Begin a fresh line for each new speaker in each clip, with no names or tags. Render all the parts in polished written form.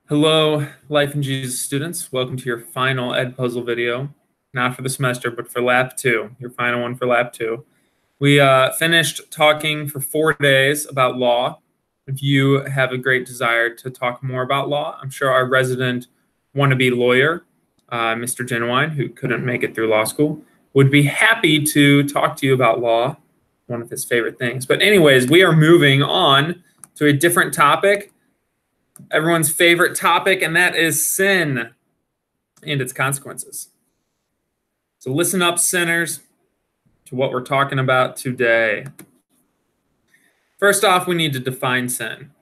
Hello, Life in Jesus students. Welcome to your final Ed Puzzle video. Not for the semester, but for Lab 2, your final one for Lab 2. We finished talking for 4 days about law. If you have a great desire to talk more about law, I'm sure our resident wannabe lawyer, Mr. Genuine, who couldn't make it through law school, would be happy to talk to you about law, one of his favorite things. But anyways, we are moving on to a different topic. Everyone's favorite topic, and that is sin and its consequences. So listen up, sinners, to what we're talking about today. First off, we need to define sin.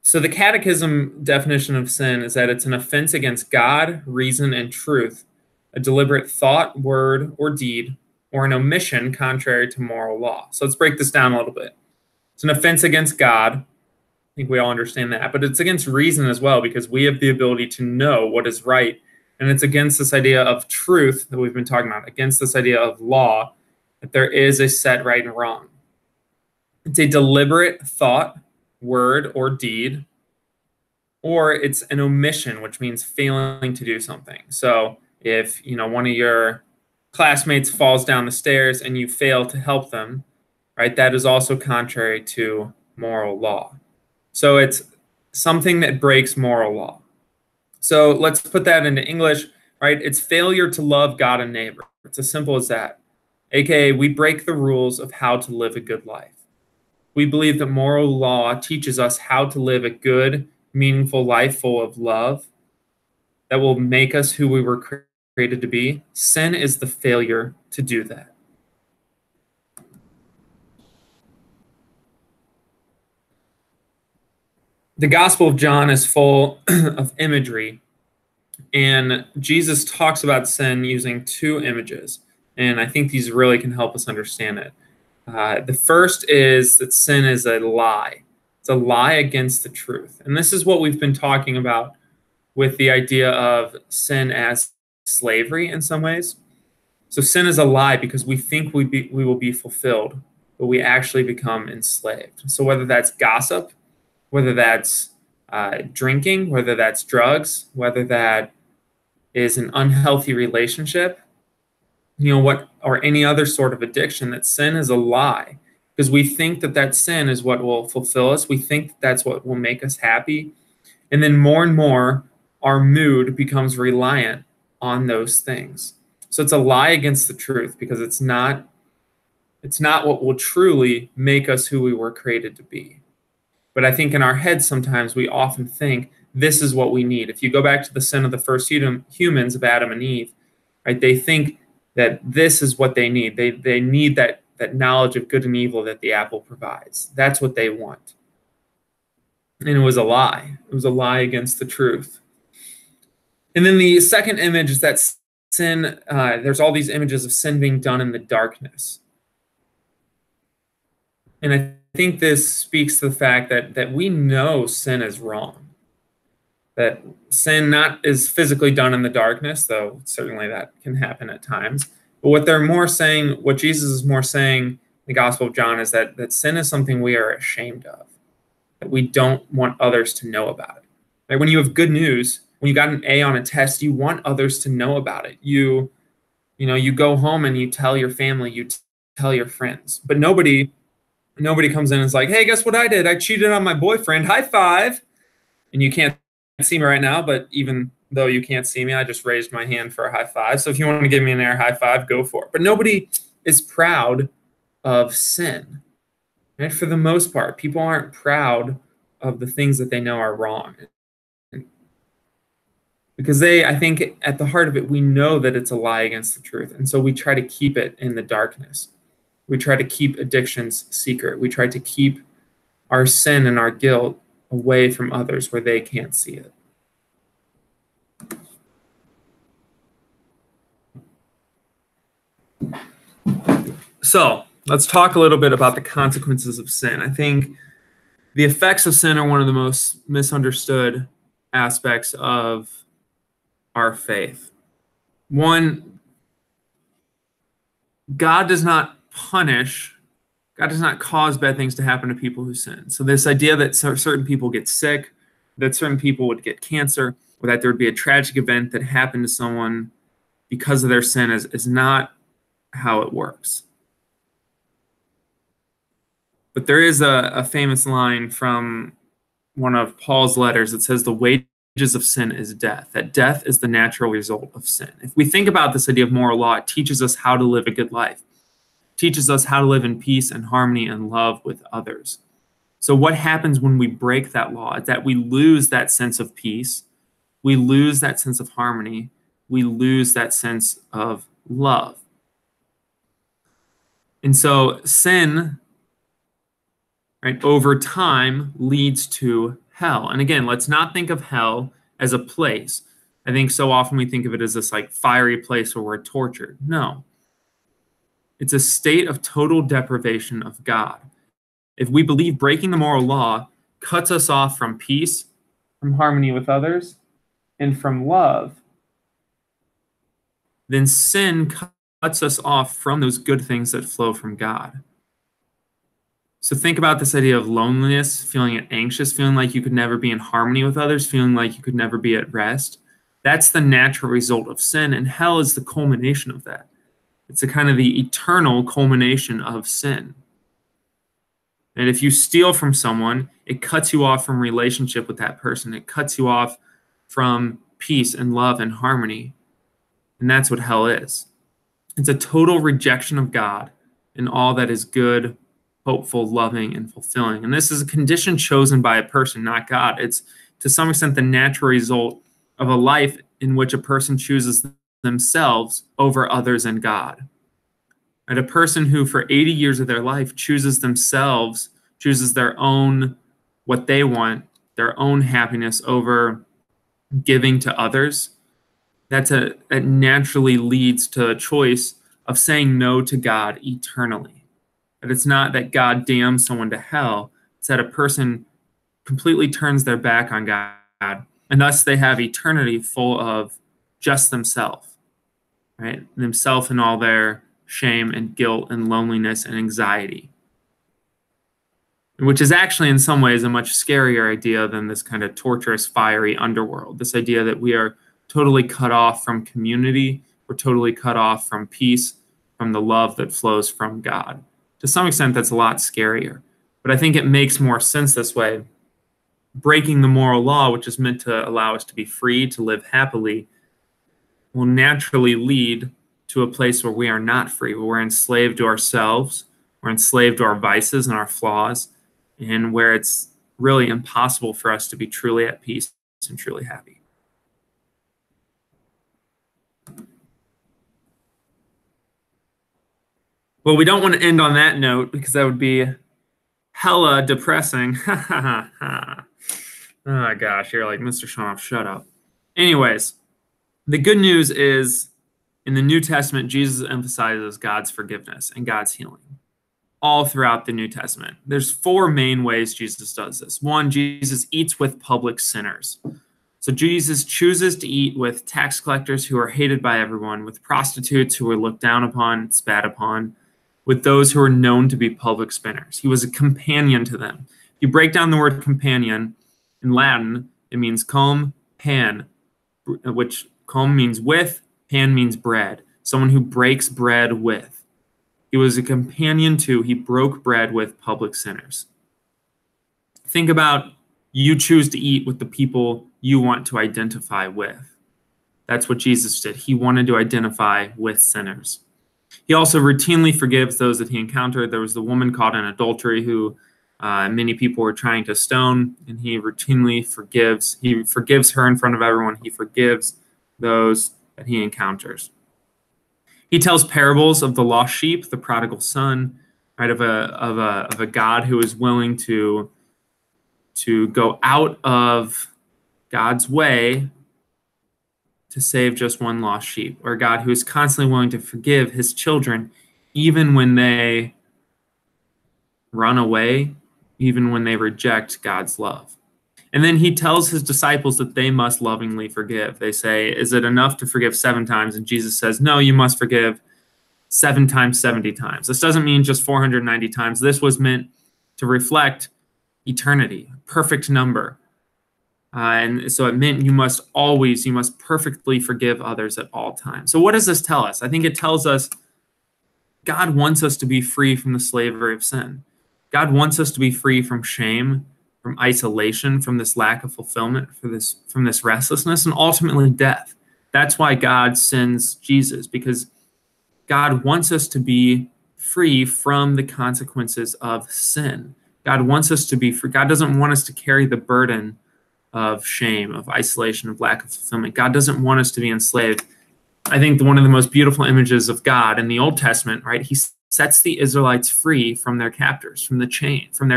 So the Catechism definition of sin is that it's an offense against God, reason, and truth, a deliberate thought, word, or deed, or an omission contrary to moral law. So let's break this down a little bit. It's an offense against God. I think we all understand that, but it's against reason as well, because we have the ability to know what is right. And it's against this idea of truth that we've been talking about, against this idea of law, that there is a set right and wrong. It's a deliberate thought, word, or deed, or it's an omission, which means failing to do something. So if one of your classmates falls down the stairs and you fail to help them, right, that is also contrary to moral law. So it's something that breaks moral law. So let's put that into English, right? It's failure to love God and neighbor. It's as simple as that. AKA, we break the rules of how to live a good life. We believe that moral law teaches us how to live a good, meaningful life full of love that will make us who we were created to be. Sin is the failure to do that. The Gospel of John is full of imagery, and Jesus talks about sin using 2 images, and I think these really can help us understand it. The first is that sin is a lie. It's a lie against the truth, and this is what we've been talking about with the idea of sin as slavery in some ways. So sin is a lie because we think we will be fulfilled, but we actually become enslaved. So whether that's gossip, whether that's drinking, whether that's drugs, whether that is an unhealthy relationship, or any other sort of addiction, that sin is a lie because we think that sin is what will fulfill us. We think that's what will make us happy. And then more and more, our mood becomes reliant on those things. So it's a lie against the truth because it's not what will truly make us who we were created to be. But I think in our heads sometimes we often think this is what we need. If you go back to the sin of the first humans of Adam and Eve, right? They think that this is what they need. They need that knowledge of good and evil that the apple provides. That's what they want. And it was a lie. It was a lie against the truth. And then the second image is that sin, there's all these images of sin being done in the darkness. And I think this speaks to the fact that we know sin is wrong. That sin not is physically done in the darkness, though certainly that can happen at times. But what Jesus is more saying in the Gospel of John is that sin is something we are ashamed of, that we don't want others to know about it. Like when you have good news, when you got an A on a test, you want others to know about it. You go home and you tell your family, you tell your friends, but nobody comes in and is like, hey, guess what I did? I cheated on my boyfriend. High five. And you can't see me right now, but even though you can't see me, I just raised my hand for a high five. So if you want to give me an air high five, go for it. But nobody is proud of sin. Right? For the most part, people aren't proud of the things that they know are wrong. Because I think at the heart of it, we know that it's a lie against the truth. And so we try to keep it in the darkness. We try to keep addictions secret. We try to keep our sin and our guilt away from others where they can't see it. So let's talk a little bit about the consequences of sin. I think the effects of sin are one of the most misunderstood aspects of our faith. One, God does not cause bad things to happen to people who sin. So this idea that certain people get sick that certain people would get cancer, or that there would be a tragic event that happened to someone because of their sin is not how it works. But there is a famous line from one of Paul's letters that says the wages of sin is death, that death is the natural result of sin. If we think about this idea of moral law, it teaches us how to live a good life, it teaches us how to live in peace and harmony and love with others. So what happens when we break that law is that we lose that sense of peace, we lose that sense of harmony, we lose that sense of love. And so sin, right, over time leads to hell. And again, let's not think of hell as a place. I think so often we think of it as this like fiery place where we're tortured. No. It's a state of total deprivation of God. If we believe breaking the moral law cuts us off from peace, from harmony with others, and from love, then sin cuts us off from those good things that flow from God. So think about this idea of loneliness, feeling anxious, feeling like you could never be in harmony with others, feeling like you could never be at rest. That's the natural result of sin, and hell is the culmination of that. It's a kind of the eternal culmination of sin. And if you steal from someone, it cuts you off from relationship with that person. It cuts you off from peace and love and harmony. And that's what hell is. It's a total rejection of God and all that is good, hopeful, loving, and fulfilling. And this is a condition chosen by a person, not God. It's to some extent the natural result of a life in which a person chooses themselves over others and God. And a person who for 80 years of their life chooses themselves, chooses their own, what they want, their own happiness over giving to others, that naturally leads to a choice of saying no to God eternally. But it's not that God damns someone to hell. It's that a person completely turns their back on God, and thus they have eternity full of just themselves, right? Themselves and all their shame and guilt and loneliness and anxiety, which is actually in some ways a much scarier idea than this kind of torturous, fiery underworld. This idea that we are totally cut off from community, we're totally cut off from peace, from the love that flows from God. To some extent, that's a lot scarier. But I think it makes more sense this way. Breaking the moral law, which is meant to allow us to be free, to live happily, will naturally lead to a place where we are not free, where we're enslaved to ourselves, we're enslaved to our vices and our flaws, and where it's really impossible for us to be truly at peace and truly happy. Well, we don't want to end on that note because that would be hella depressing. Oh gosh, you're like, Mr. Schonhoff, shut up. Anyways, the good news is in the New Testament, Jesus emphasizes God's forgiveness and God's healing all throughout the New Testament. There's 4 main ways Jesus does this. 1, Jesus eats with public sinners. So Jesus chooses to eat with tax collectors who are hated by everyone, with prostitutes who are looked down upon, spat upon, with those who are known to be public sinners. He was a companion to them. If you break down the word companion in Latin, it means cum pan, which cum means with, pan means bread, someone who breaks bread with. He was a companion to, he broke bread with public sinners. Think about you choose to eat with the people you want to identify with. That's what Jesus did. He wanted to identify with sinners. He also routinely forgives those that he encountered. There was the woman caught in adultery who many people were trying to stone, and he routinely forgives. He forgives her in front of everyone. He forgives those that he encounters. He tells parables of the lost sheep, the prodigal son, right, of a God who is willing to go out of God's way to save just one lost sheep, or a God who is constantly willing to forgive his children even when they run away, even when they reject God's love. And then he tells his disciples that they must lovingly forgive. They say, is it enough to forgive 7 times? And Jesus says, no, you must forgive 7 times, 70 times. This doesn't mean just 490 times. This was meant to reflect eternity, perfect number. And so it meant you must perfectly forgive others at all times. So what does this tell us? I think it tells us God wants us to be free from the slavery of sin. God wants us to be free from shame, from isolation, from this lack of fulfillment, from this restlessness, and ultimately death. That's why God sends Jesus, because God wants us to be free from the consequences of sin. God wants us to be free. God doesn't want us to carry the burden of shame, of isolation, of lack of fulfillment. God doesn't want us to be enslaved. I think one of the most beautiful images of God in the Old Testament, right? He sets the Israelites free from their captors, from their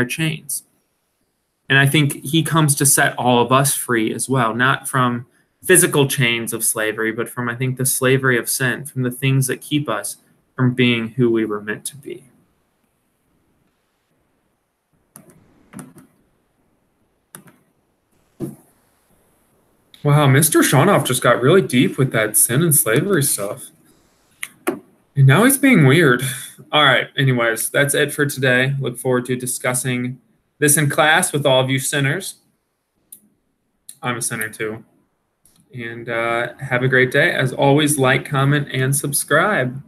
chains. And I think he comes to set all of us free as well, not from physical chains of slavery, but from, I think, the slavery of sin, from the things that keep us from being who we were meant to be. Wow, Mr. Schonhoff just got really deep with that sin and slavery stuff. And now he's being weird. All right, anyways, that's it for today. Look forward to discussing this in class with all of you sinners. I'm a sinner too. And have a great day. As always, like, comment, and subscribe.